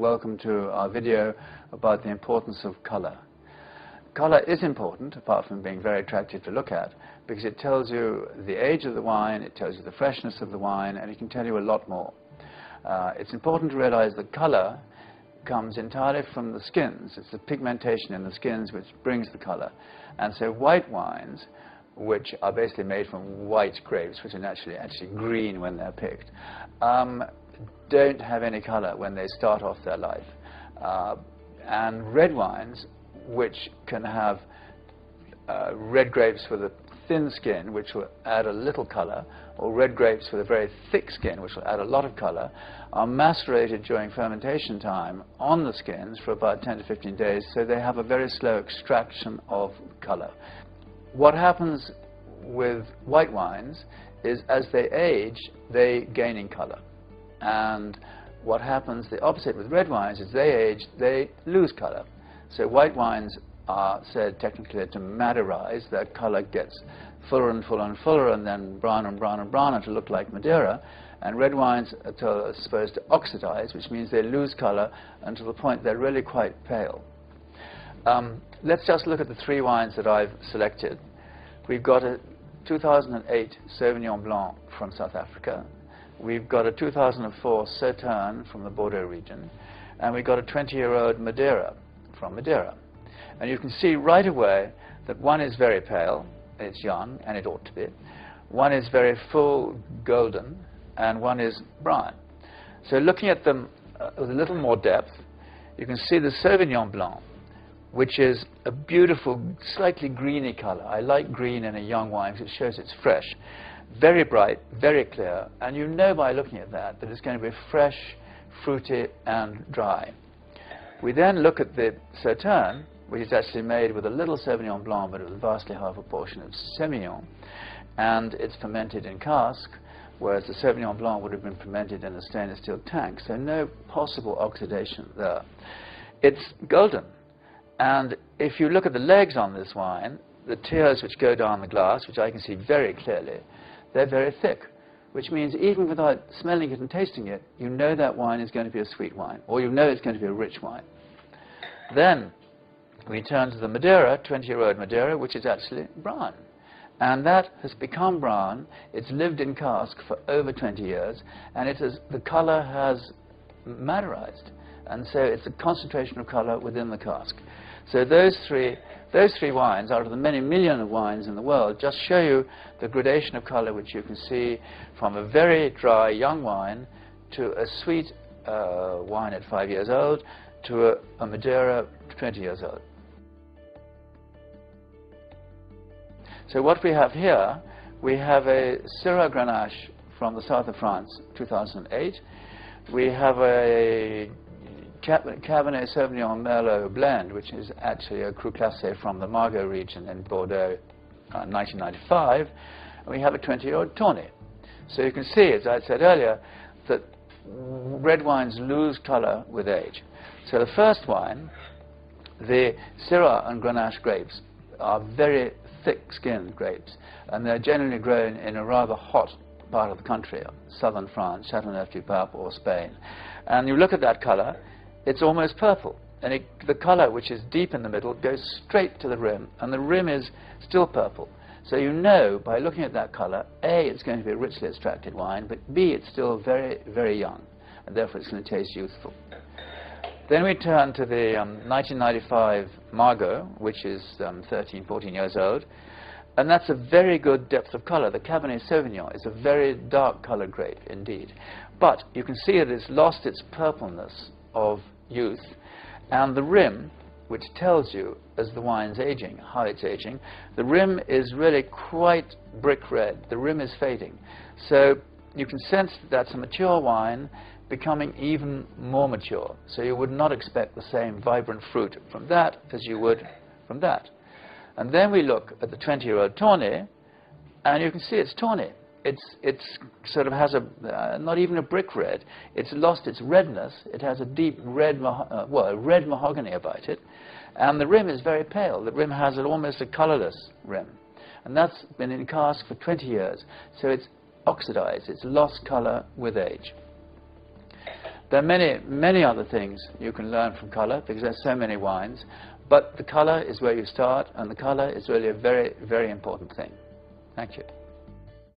welcome to our video about the importance of color. Color is important, apart from being very attractive to look at, because it tells you the age of the wine, it tells you the freshness of the wine, and it can tell you a lot more. It's important to realize that color comes entirely from the skins. It's the pigmentation in the skins which brings the color. And so white wines, which are basically made from white grapes, which are actually green when they're picked, don't have any color when they start off their life. And red wines, which can have red grapes with a thin skin, which will add a little color, or red grapes with a very thick skin, which will add a lot of color, are macerated during fermentation time on the skins for about 10 to 15 days, so they have a very slow extraction of color. What happens with white wines is as they age, they gain in color. And what happens the opposite with red wines is they age, they lose color. So white wines are said technically to maderize. Their color gets fuller and fuller and fuller, and then brown and brown and brown to look like Madeira. And red wines are supposed to oxidize, which means they lose color until the point they're really quite pale. Let's just look at the three wines that I've selected. We've got a 2008 Sauvignon Blanc from South Africa. We've got a 2004 Sauterne from the Bordeaux region. And we've got a 20-year-old Madeira from Madeira. And you can see right away that one is very pale, it's young, and it ought to be. One is very full, golden, and one is brown. So looking at them with a little more depth, you can see the Sauvignon Blanc, which is a beautiful, slightly greeny color. I like green in a young wine because it shows it's fresh. Very bright, very clear, and you know by looking at that that it's going to be fresh, fruity, and dry. We then look at the Sauterne, which is actually made with a little Sauvignon Blanc, but a vastly higher proportion of Semillon, and it's fermented in cask, whereas the Sauvignon Blanc would have been fermented in a stainless steel tank, so no possible oxidation there. It's golden. And if you look at the legs on this wine, the tears which go down the glass, which I can see very clearly, they're very thick, which means even without smelling it and tasting it, you know that wine is going to be a sweet wine, or you know it's going to be a rich wine. Then we turn to the Madeira, 20-year-old Madeira, which is actually brown. And that has become brown. It's lived in cask for over 20 years, and the color has maderized. And so it's a concentration of color within the cask. So those three wines, out of the many million of wines in the world, just show you the gradation of color which you can see from a very dry young wine to a sweet wine at 5 years old to a Madeira 20 years old. So what we have here, we have a Syrah Grenache from the south of France, 2008. We have a Cabernet Sauvignon Merlot blend, which is actually a Cru Classé from the Margaux region in Bordeaux, 1995. And we have a 20-year-old Tawny. So you can see, as I said earlier, that red wines lose color with age. So the first wine, the Syrah and Grenache grapes, are very thick-skinned grapes, and they're generally grown in a rather hot part of the country, southern France, Châteauneuf-du-Pape or Spain. And you look at that color, it's almost purple, and the color, which is deep in the middle, goes straight to the rim, and the rim is still purple. So you know by looking at that color, A, it's going to be a richly extracted wine, but B, it's still very, very young, and therefore it's going to taste youthful. Then we turn to the 1995 Margaux, which is 13, 14 years old, and that's a very good depth of color. The Cabernet Sauvignon is a very dark colored grape indeed, but you can see that it's lost its purpleness of youth, and the rim, which tells you as the wine's aging, how it's aging, the rim is really quite brick red. The rim is fading. So you can sense that that's a mature wine becoming even more mature. So you would not expect the same vibrant fruit from that as you would from that. And then we look at the 20-year-old Tawny, and you can see it's tawny. It's sort of has a not even a brick red. It's lost its redness. It has a deep red, red mahogany about it, and the rim is very pale. The rim has almost a colorless rim, and that's been in cask for 20 years. So it's oxidized. It's lost color with age. There are many, many other things you can learn from colour, because there's so many wines, but the colour is where you start, and the colour is really a very, very important thing. Thank you.